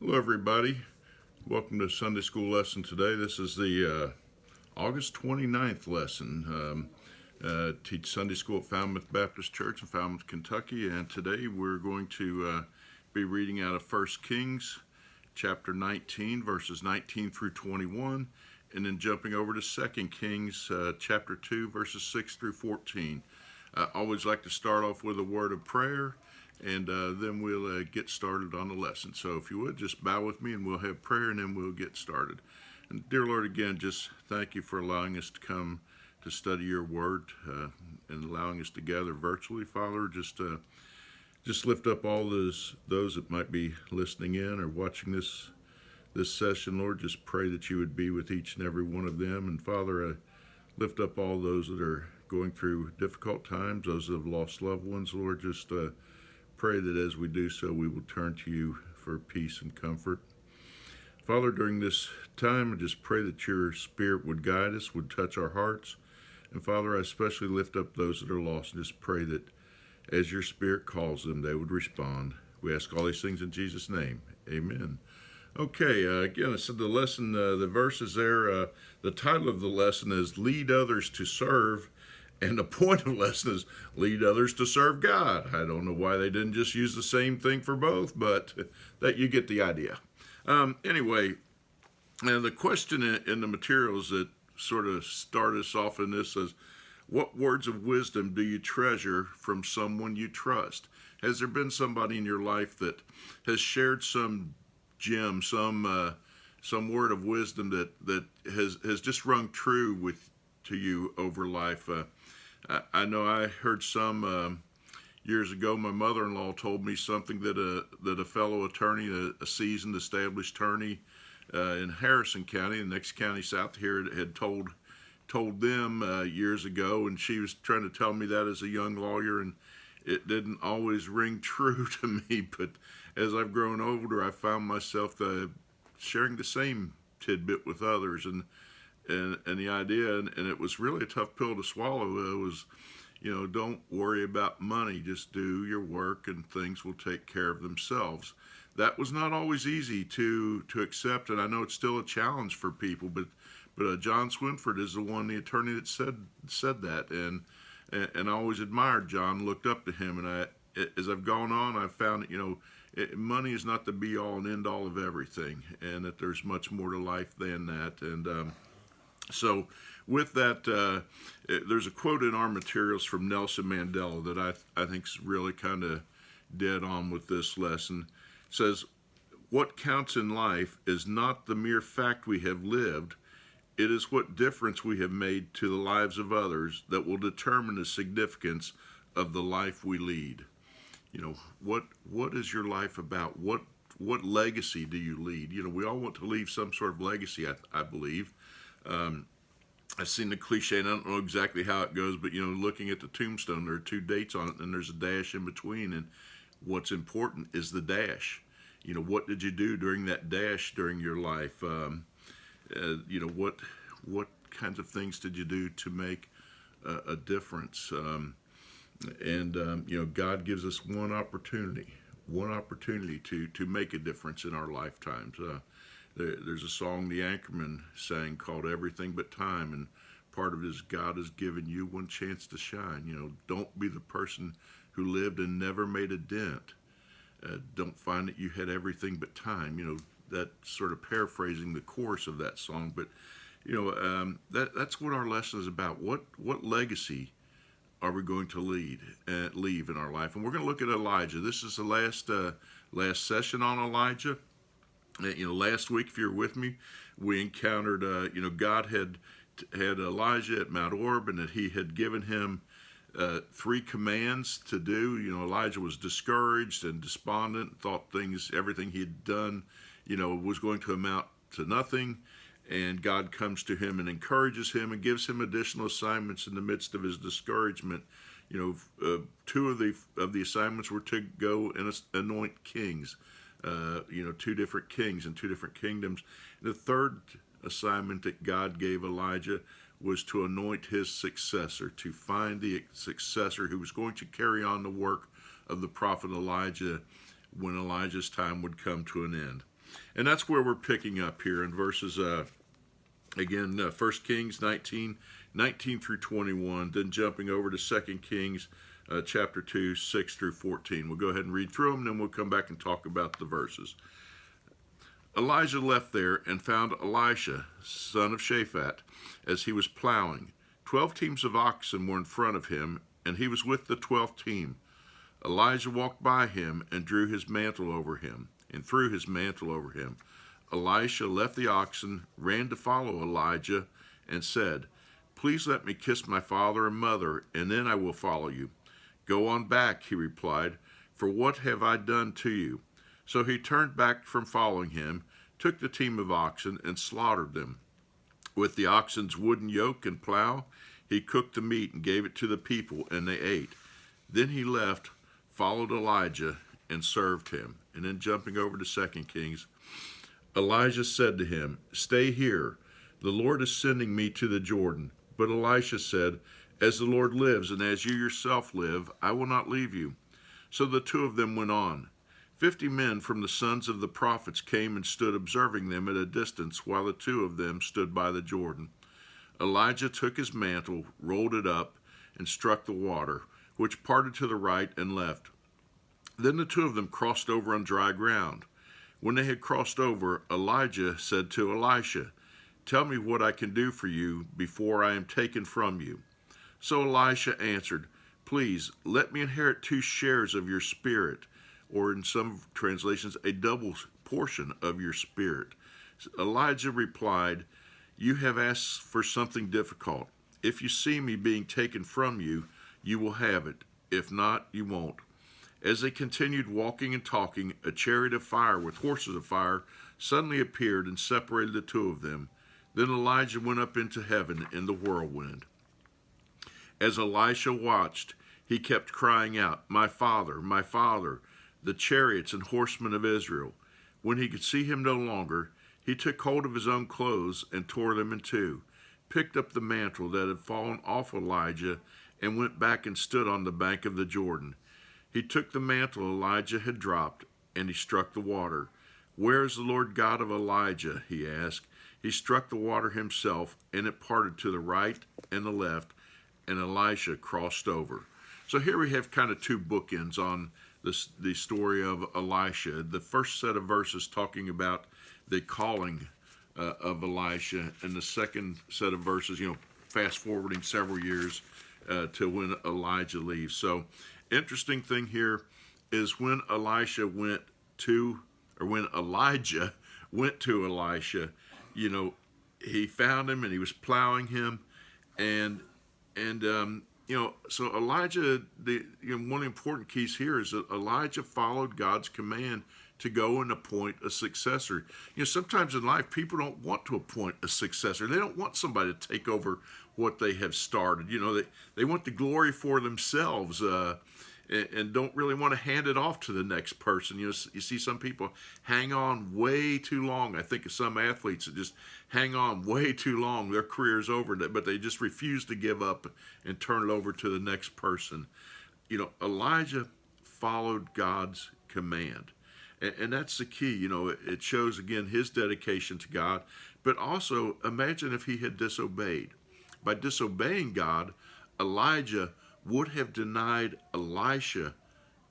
Hello, everybody. Welcome to Sunday School lesson today. This is the August 29th lesson. Teach Sunday School at Falmouth Baptist Church in Falmouth, Kentucky. And today we're going to be reading out of 1 Kings chapter 19, verses 19 through 21, and then jumping over to 2 Kings chapter 2, verses 6 through 14. I always like to start off with a word of prayer, and then we'll get started on the lesson. So if you would, just bow with me and we'll have prayer and then we'll get started. And dear Lord, again, just thank you for allowing us to come to study your word and allowing us to gather virtually, Father. Just lift up all those that might be listening in or watching this session, Lord. Just pray that you would be with each and every one of them. And Father, lift up all those that are going through difficult times, those that have lost loved ones, Lord. Just pray that as we do so, we will turn to you for peace and comfort. Father, during this time, I just pray that your Spirit would guide us, would touch our hearts. And Father, I especially lift up those that are lost and just pray that as your Spirit calls them, they would respond. We ask all these things in Jesus' name. Amen. Okay, again, I said the lesson, the verses there, the title of the lesson is Lead Others to Serve. And the point of the lesson is lead others to serve God. I don't know why they didn't just use the same thing for both, but that you get the idea. Anyway, the question in the materials that sort of start us off in this is, what words of wisdom do you treasure from someone you trust? Has there been somebody in your life that has shared some gem, some word of wisdom that has just rung true to you over life? I know I heard some years ago. My mother-in-law told me something that a fellow attorney, a seasoned, established attorney in Harrison County, the next county south here, had told them years ago, and she was trying to tell me that as a young lawyer, and it didn't always ring true to me. But as I've grown older, I found myself sharing the same tidbit with others, and the idea, and it was really a tough pill to swallow. It was, don't worry about money, just do your work and things will take care of themselves. That was not always easy to accept, and I know it's still a challenge for people, but John Swinford is the attorney that said that, and I always admired John, looked up to him, and as I've gone on, I've found that, money is not the be all and end all of everything, and that there's much more to life than that. And so with that, there's a quote in our materials from Nelson Mandela that I think is really kind of dead on with this lesson. It says, what counts in life is not the mere fact we have lived, it is what difference we have made to the lives of others that will determine the significance of the life we lead. What is your life about? What legacy do you lead? We all want to leave some sort of legacy, I believe. I've seen the cliche, and I don't know exactly how it goes, but looking at the tombstone, there are two dates on it, and there's a dash in between. And what's important is the dash. What did you do during that dash during your life? What kinds of things did you do to make a difference? God gives us one opportunity to make a difference in our lifetimes. There's a song the Anchorman sang called Everything But Time, and part of it is God has given you one chance to shine. Don't be the person who lived and never made a dent. Don't find that you had everything but time. That sort of paraphrasing the chorus of that song, but that's what our lesson is about. What legacy are we going to leave in our life? And we're going to look at Elijah. This is the last session on Elijah. Last week, if you're with me, we encountered, God had Elijah at Mount Orb, and that he had given him 3 commands to do. Elijah was discouraged and despondent, thought everything he had done, was going to amount to nothing. And God comes to him and encourages him and gives him additional assignments in the midst of his discouragement. 2 of the assignments were to go and anoint kings. 2 different kings and 2 different kingdoms. The third assignment that God gave Elijah was to anoint his successor, to find the successor who was going to carry on the work of the prophet Elijah when Elijah's time would come to an end. And that's where we're picking up here in verses, 1 Kings 19 through 21, then jumping over to 2 Kings chapter 2, 6 through 14. We'll go ahead and read through them, and then we'll come back and talk about the verses. Elijah left there and found Elisha, son of Shaphat, as he was plowing. 12 teams of oxen were in front of him, and he was with the 12th team. Elijah walked by him and threw his mantle over him. Elisha left the oxen, ran to follow Elijah, and said, "Please let me kiss my father and mother, and then I will follow you." "Go on back," he replied, "for what have I done to you?" So he turned back from following him, took the team of oxen, and slaughtered them. With the oxen's wooden yoke and plow, he cooked the meat and gave it to the people, and they ate. Then he left, followed Elijah, and served him. And then jumping over to 2 Kings, Elijah said to him, "Stay here. The Lord is sending me to the Jordan." But Elisha said, "As the Lord lives, and as you yourself live, I will not leave you." So the two of them went on. 50 men from the sons of the prophets came and stood observing them at a distance, while the two of them stood by the Jordan. Elijah took his mantle, rolled it up, and struck the water, which parted to the right and left. Then the two of them crossed over on dry ground. When they had crossed over, Elijah said to Elisha, "Tell me what I can do for you before I am taken from you." So Elisha answered, "Please, let me inherit 2 shares of your spirit," or in some translations, a double portion of your spirit. Elijah replied, "You have asked for something difficult. If you see me being taken from you, you will have it. If not, you won't." As they continued walking and talking, a chariot of fire with horses of fire suddenly appeared and separated the two of them. Then Elijah went up into heaven in the whirlwind. As Elisha watched, he kept crying out, my father, the chariots and horsemen of Israel." When he could see him no longer, he took hold of his own clothes and tore them in two, picked up the mantle that had fallen off Elijah, and went back and stood on the bank of the Jordan. He took the mantle Elijah had dropped, and he struck the water. "Where is the Lord God of Elijah?" he asked. He struck the water himself, and it parted to the right and the left, and Elisha crossed over. So here we have kind of 2 bookends on the story of Elisha. The first set of verses talking about the calling of Elisha, and the second set of verses, fast forwarding several years to when Elijah leaves. So interesting thing here is when Elijah went to Elisha, he found him and he was plowing him, and so Elijah, one of the important keys here is that Elijah followed God's command to go and appoint a successor. Sometimes in life, people don't want to appoint a successor. They don't want somebody to take over what they have started. They want the glory for themselves, and don't really want to hand it off to the next person. You see some people hang on way too long. I think of some athletes that just hang on way too long. Their career's over, but they just refuse to give up and turn it over to the next person. Elijah followed God's command. And that's the key. It shows, again, his dedication to God. But also, imagine if he had disobeyed. By disobeying God, Elijah would have denied Elisha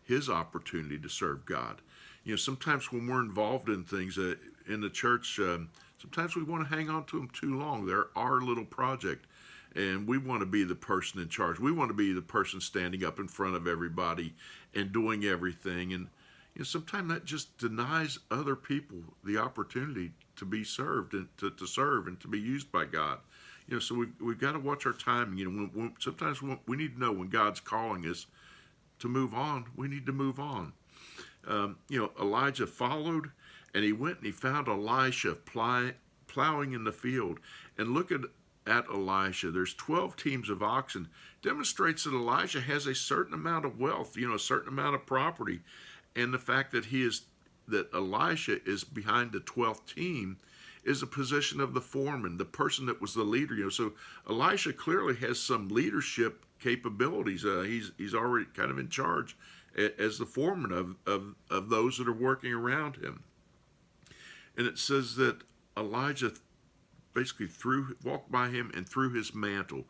his opportunity to serve God. Sometimes when we're involved in things in the church, sometimes we want to hang on to them too long. They're our little project, and we want to be the person in charge. We want to be the person standing up in front of everybody and doing everything. And sometimes that just denies other people the opportunity to be served and to serve and to be used by God. So we've got to watch our timing. Sometimes we need to know when God's calling us to move on. We need to move on. Elijah followed, and he went and he found Elisha plowing in the field. And look at Elisha. There's 12 teams of oxen. Demonstrates that Elijah has a certain amount of wealth, a certain amount of property, and the fact that Elisha is behind the 12th team is a position of the foreman, the person that was the leader. So Elisha clearly has some leadership capabilities. He's already kind of in charge as the foreman of those that are working around him. And it says that Elijah basically walked by him and threw his mantle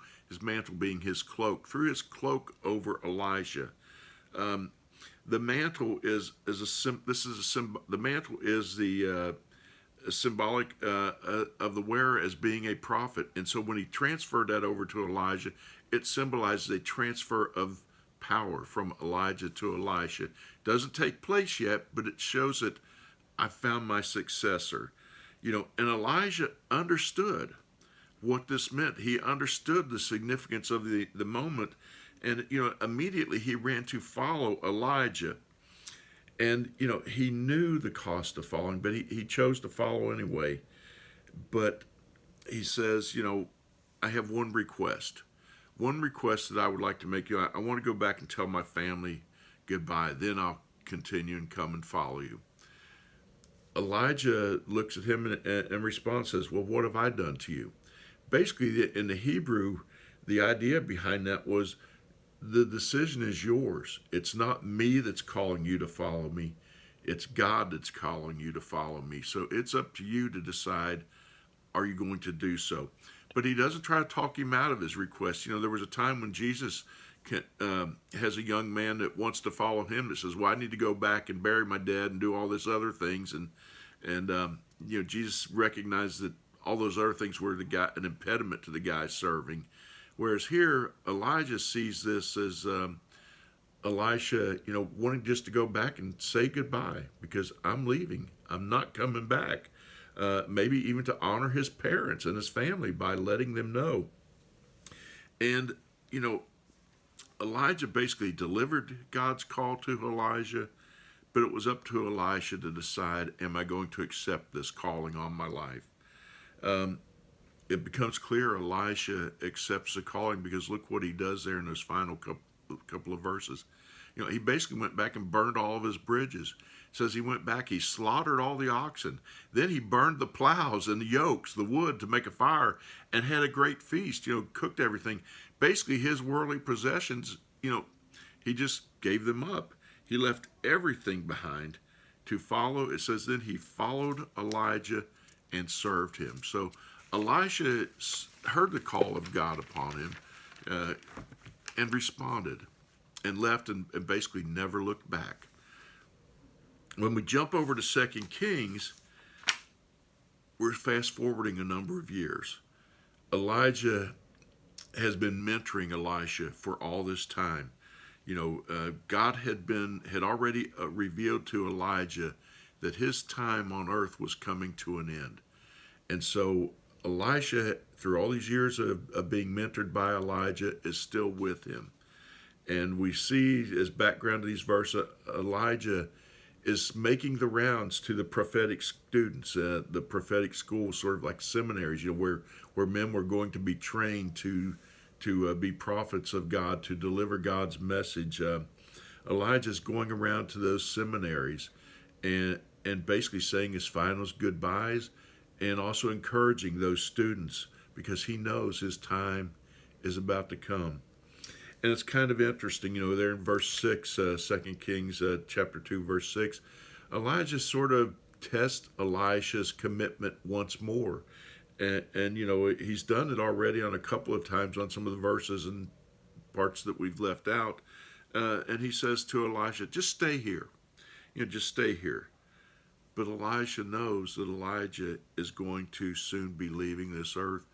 being his cloak, threw his cloak over Elijah. The mantle the mantle is the symbolic of the wearer as being a prophet. And so when he transferred that over to Elijah, it symbolizes a transfer of power from Elijah to Elisha. Doesn't take place yet, but it shows that I found my successor. And Elijah understood what this meant. He understood the significance of the moment. And, immediately he ran to follow Elijah. And, he knew the cost of following, but he chose to follow anyway. But he says, I have one request. One request that I would like to make you. I want to go back and tell my family goodbye. Then I'll continue and come and follow you. Elijah looks at him and in response says, well, what have I done to you? Basically, in the Hebrew, the idea behind that was the decision is yours. It's not me that's calling you to follow me. It's God that's calling you to follow me. So it's up to you to decide, are you going to do so? But he doesn't try to talk him out of his request. There was a time when Jesus has a young man that wants to follow him that says, well, I need to go back and bury my dad and do all this other things. And Jesus recognized that all those other things were an impediment to the guy serving. Whereas here, Elijah sees this as Elisha, wanting just to go back and say goodbye because I'm leaving. I'm not coming back. Maybe even to honor his parents and his family by letting them know. And, Elijah basically delivered God's call to Elijah, but it was up to Elisha to decide, am I going to accept this calling on my life? It becomes clear Elisha accepts the calling because look what he does there in those final couple of verses. He basically went back and burned all of his bridges. It says he went back, he slaughtered all the oxen. Then he burned the plows and the yokes, the wood to make a fire, and had a great feast, cooked everything. Basically, his worldly possessions, he just gave them up. He left everything behind to follow. It says then he followed Elijah and served him. So Elisha heard the call of God upon him and responded and left and basically never looked back. When we jump over to 2 Kings, we're fast forwarding a number of years. Elijah has been mentoring Elisha for all this time. God had already revealed to Elijah that his time on earth was coming to an end. And so Elisha, through all these years of being mentored by Elijah, is still with him. And we see, as background to these verses, Elijah is making the rounds to the prophetic students, the prophetic schools, sort of like seminaries, where men were going to be trained to be prophets of God, to deliver God's message. Elijah's going around to those seminaries and basically saying his final goodbyes and also encouraging those students because he knows his time is about to come. And it's kind of interesting, there in verse 6, 2 Kings chapter 2, verse 6, Elijah sort of tests Elisha's commitment once more. And he's done it already on a couple of times on some of the verses and parts that we've left out. And he says to Elisha, just stay here. Just stay here. But Elisha knows that Elijah is going to soon be leaving this earth.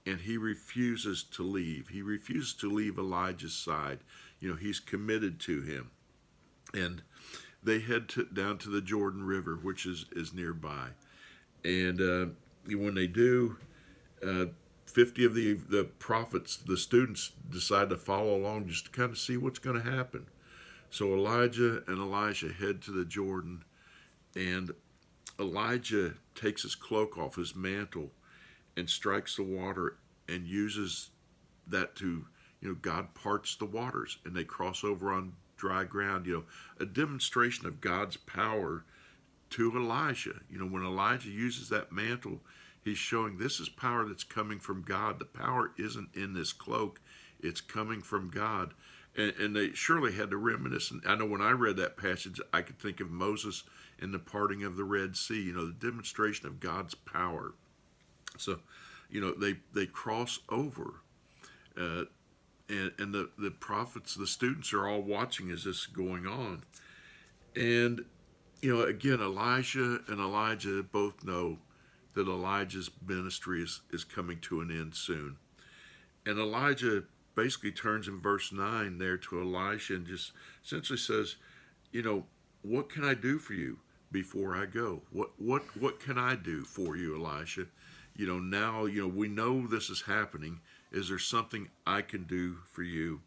And he refuses to leave. He refuses to leave Elijah's side. He's committed to him. And they head down to the Jordan River, which is nearby. And when they do, 50 of the prophets, the students, decide to follow along just to kind of see what's going to happen. So Elijah and Elisha head to the Jordan. And Elijah takes his cloak off, his mantle, and strikes the water and uses that to, God parts the waters and they cross over on dry ground, a demonstration of God's power to Elijah. When Elijah uses that mantle, he's showing this is power that's coming from God. The power isn't in this cloak, it's coming from God. And they surely had to reminisce. And I know when I read that passage, I could think of Moses and the parting of the Red Sea, the demonstration of God's power. So, they cross over, uh, and the prophets, the students are all watching as this is going on. And, again, Elijah and Elijah both know that Elijah's ministry is coming to an end soon. And Elijah basically turns in verse 9 there to Elisha and just essentially says, what can I do for you before I go? What can I do for you, Elisha? Now, we know this is happening. Is there something I can do for you?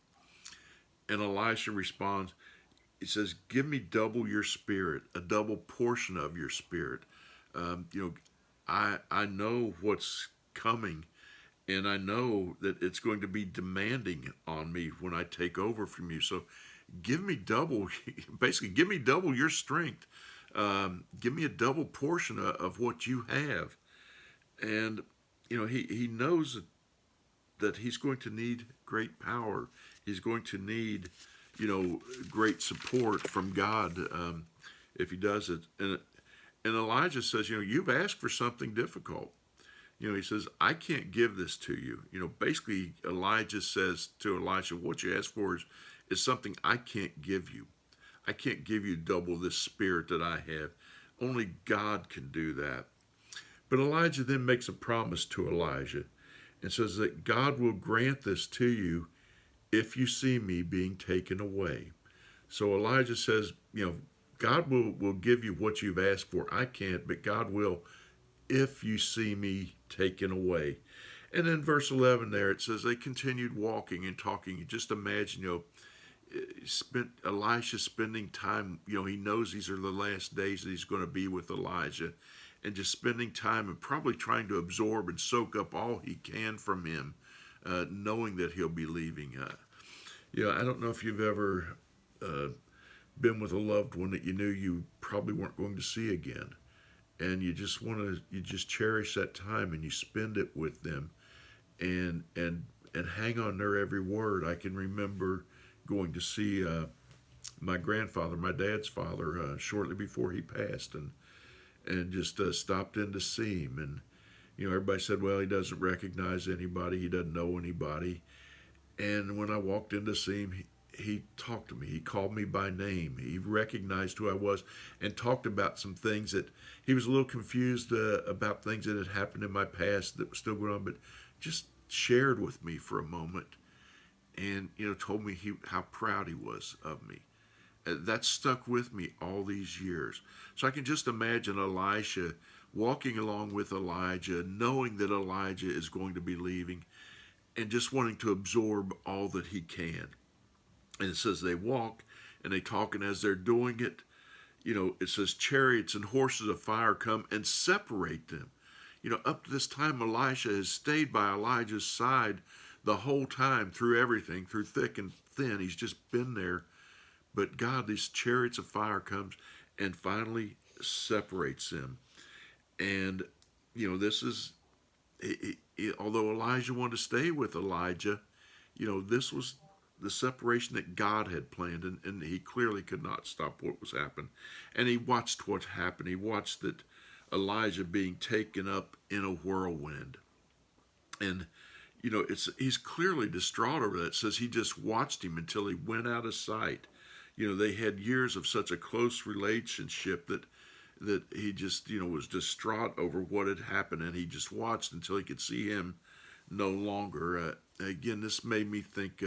And Elisha responds, he says, give me double your spirit, a double portion of your spirit. I know what's coming, and I know that it's going to be demanding on me when I take over from you. So give me double, basically, give me double your strength. Give me a double portion of what you have. And, he knows that he's going to need great power. He's going to need, great support from God if he does it. And Elijah says, you've asked for something difficult. He says, I can't give this to you. Basically, Elijah says to Elisha, what you ask for is something I can't give you. I can't give you double this spirit that I have. Only God can do that. But Elijah then makes a promise to Elijah and says that God will grant this to you if you see me being taken away. So Elijah says, God will give you what you've asked for. I can't, but God will if you see me taken away. And then verse 11 there, it says they continued walking and talking. Just imagine, Elisha spending time, he knows these are the last days that he's going to be with Elijah, and just spending time and probably trying to absorb and soak up all he can from him, knowing that he'll be leaving. I don't know if you've ever been with a loved one that you knew you probably weren't going to see again, and you just cherish that time and you spend it with them, and hang on their every word. I can remember going to see my grandfather, my dad's father, shortly before he passed, and just stopped in to see him. And everybody said, well, he doesn't recognize anybody, he doesn't know anybody. And when I walked in to see him, he talked to me. He called me by name. He recognized who I was and talked about some things that he was a little confused about, things that had happened in my past that were still going on, but just shared with me for a moment, and told me how proud he was of me. That stuck with me all these years. So I can just imagine Elisha walking along with Elijah, knowing that Elijah is going to be leaving, and just wanting to absorb all that he can. And it says they walk and they talk, and as they're doing it, it says chariots and horses of fire come and separate them. Up to this time, Elisha has stayed by Elijah's side the whole time, through everything, through thick and thin. He's just been there. But God, these chariots of fire comes and finally separates them. And, this is, although Elijah wanted to stay with Elijah, this was the separation that God had planned, and he clearly could not stop what was happening. And he watched what happened. He watched that Elijah being taken up in a whirlwind. And, he's clearly distraught over that. It says he just watched him until he went out of sight. They had years of such a close relationship that he just, was distraught over what had happened, and he just watched until he could see him no longer. Again, this made me think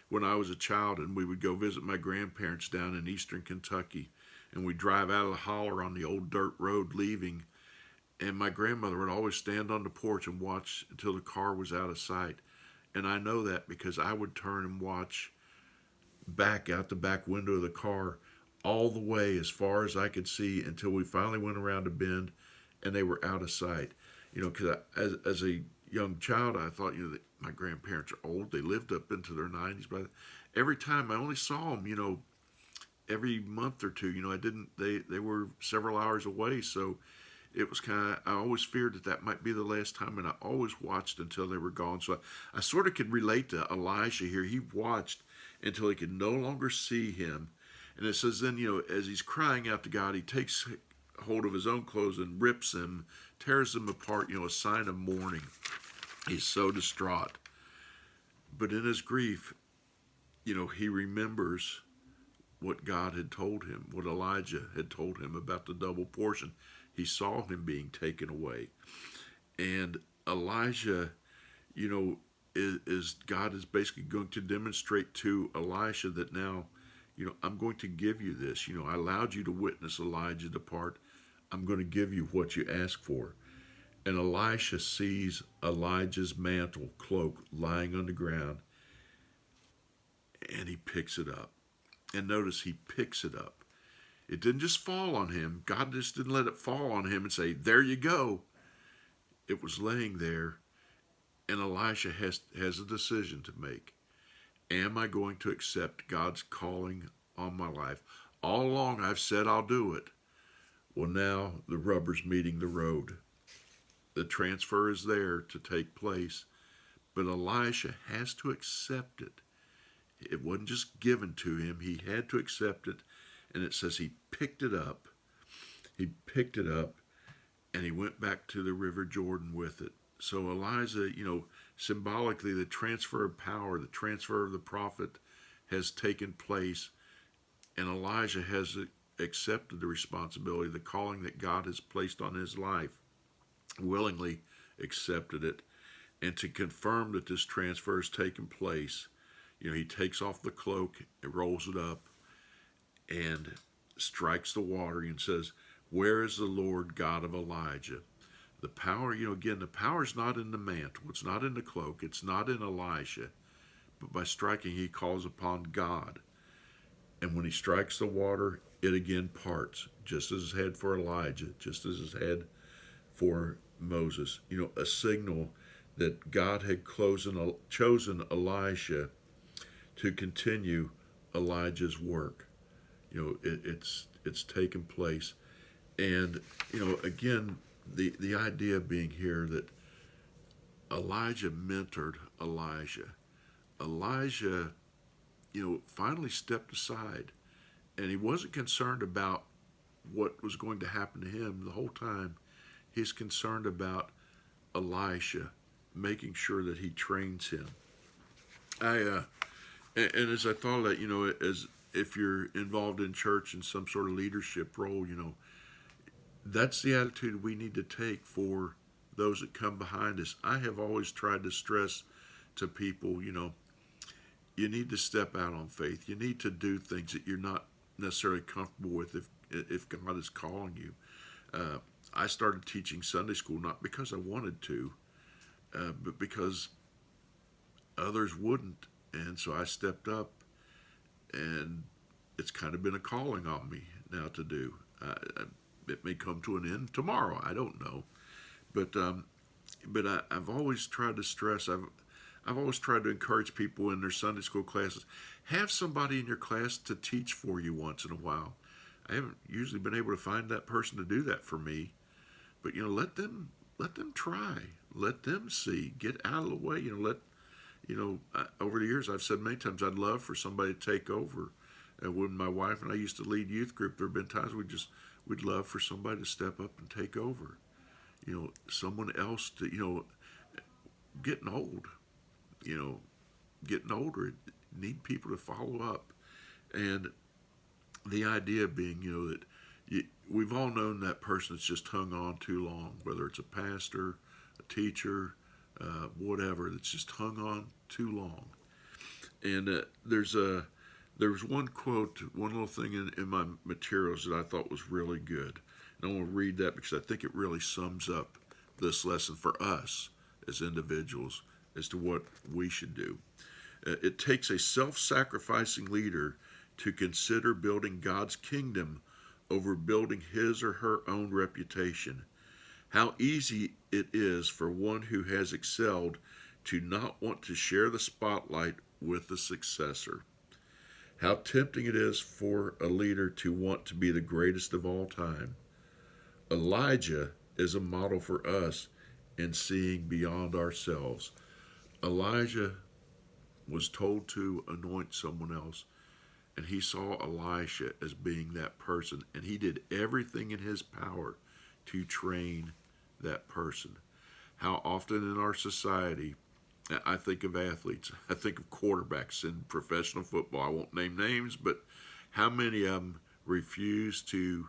when I was a child and we would go visit my grandparents down in eastern Kentucky, and we'd drive out of the holler on the old dirt road leaving, and my grandmother would always stand on the porch and watch until the car was out of sight. And I know that because I would turn and watch back out the back window of the car all the way as far as I could see until we finally went around a bend and they were out of sight. Because as a young child, I thought, that my grandparents are old. They lived up into their 90s. But every time I only saw them, every month or two. They were several hours away. So it was I always feared that might be the last time. And I always watched until they were gone. So I sort of could relate to Elisha here. He watched until he could no longer see him. And it says then, as he's crying out to God, he takes hold of his own clothes and rips them, tears them apart, a sign of mourning. He's so distraught. But in his grief, he remembers what God had told him, what Elijah had told him about the double portion. He saw him being taken away. And Elijah, is God is basically going to demonstrate to Elisha that now, I'm going to give you this. I allowed you to witness Elijah depart. I'm going to give you what you ask for. And Elisha sees Elijah's mantle, cloak, lying on the ground, and he picks it up. And notice he picks it up. It didn't just fall on him. God just didn't let it fall on him and say, there you go. It was laying there, and Elisha has a decision to make. Am I going to accept God's calling on my life? All along I've said I'll do it. Well, now the rubber's meeting the road. The transfer is there to take place, but Elisha has to accept it. It wasn't just given to him. He had to accept it, and it says he picked it up. He picked it up, and he went back to the River Jordan with it. So Elijah, symbolically, the transfer of power, the transfer of the prophet has taken place, and Elijah has accepted the responsibility, the calling that God has placed on his life, willingly accepted it. And to confirm that this transfer has taken place, he takes off the cloak, rolls it up, and strikes the water and says, where is the Lord God of Elijah? The power, again, the power is not in the mantle. It's not in the cloak. It's not in Elisha. But by striking, he calls upon God. And when he strikes the water, it again parts, just as it had for Elijah, just as it had for Moses. A signal that God had chosen Elisha to continue Elijah's work. It's taken place. And, again, the idea being here that Elijah mentored Elijah. Elijah, finally stepped aside, and he wasn't concerned about what was going to happen to him the whole time. He's concerned about Elisha, making sure that he trains him. And as I thought of that, as if you're involved in church in some sort of leadership role, that's the attitude we need to take for those that come behind us. I have always tried to stress to people, you need to step out on faith. You need to do things that you're not necessarily comfortable with if God is calling you. I started teaching Sunday school not because I wanted to, but because others wouldn't. And so I stepped up, and it's kind of been a calling on me now to do. It may come to an end tomorrow. I don't know, but I've always tried to stress. I've always tried to encourage people in their Sunday school classes. Have somebody in your class to teach for you once in a while. I haven't usually been able to find that person to do that for me, but let them try. Let them see. Get out of the way. Over the years I've said many times I'd love for somebody to take over. When my wife and I used to lead youth group, there have been times we'd love for somebody to step up and take over. Someone else to, getting old, getting older, need people to follow up. And the idea being, that we've all known that person that's just hung on too long, whether it's a pastor, a teacher, whatever, that's just hung on too long. And there was one quote, one little thing in my materials that I thought was really good. And I want to read that because I think it really sums up this lesson for us as individuals as to what we should do. It takes a self-sacrificing leader to consider building God's kingdom over building his or her own reputation. How easy it is for one who has excelled to not want to share the spotlight with the successor. How tempting it is for a leader to want to be the greatest of all time. Elijah is a model for us in seeing beyond ourselves. Elijah was told to anoint someone else, And he saw Elisha as being that person, and he did everything in his power to train that person. How often in our society, I think of athletes, I think of quarterbacks in professional football. I won't name names, but how many of them refuse to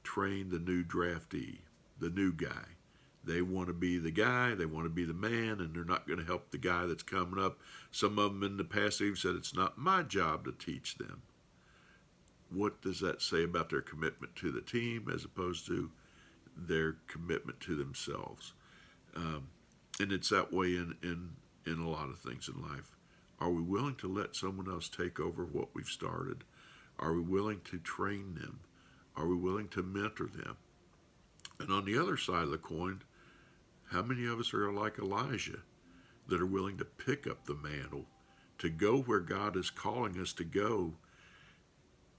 train the new draftee, the new guy? They want to be the guy, they want to be the man, and they're not going to help the guy that's coming up. Some of them in the past have said, it's not my job to teach them. What does that say about their commitment to the team as opposed to their commitment to themselves? And it's that way in a lot of things in life. Are we willing to let someone else take over what we've started? Are we willing to train them? Are we willing to mentor them? And on the other side of the coin, how many of us are like Elijah that are willing to pick up the mantle, to go where God is calling us to go,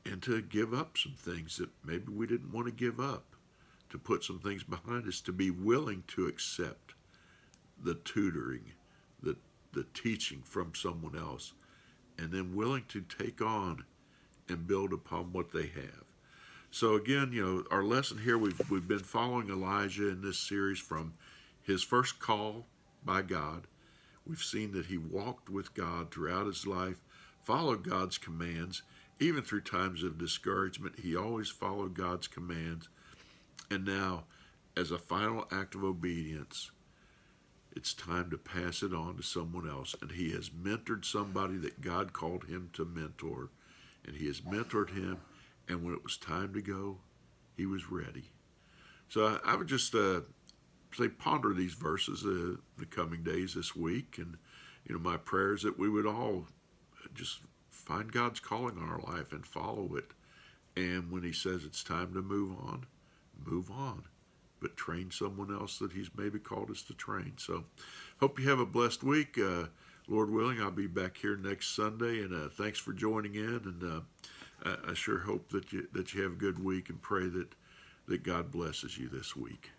and to give up some things that maybe we didn't want to give up, to put some things behind us, to be willing to accept the tutoring, the teaching from someone else, and then willing to take on and build upon what they have. So again, our lesson here, we've been following Elijah in this series from his first call by God. We've seen that he walked with God throughout his life, followed God's commands, even through times of discouragement. He always followed God's commands. And now, as a final act of obedience, it's time to pass it on to someone else. And he has mentored somebody that God called him to mentor. And he has mentored him. And when it was time to go, he was ready. So I would just say ponder these verses the coming days this week. And, my prayer is that we would all just find God's calling on our life and follow it. And when he says it's time to move on, move on. But train someone else that he's maybe called us to train. So hope you have a blessed week. Lord willing, I'll be back here next Sunday. And thanks for joining in. And I sure hope that you have a good week, and pray that God blesses you this week.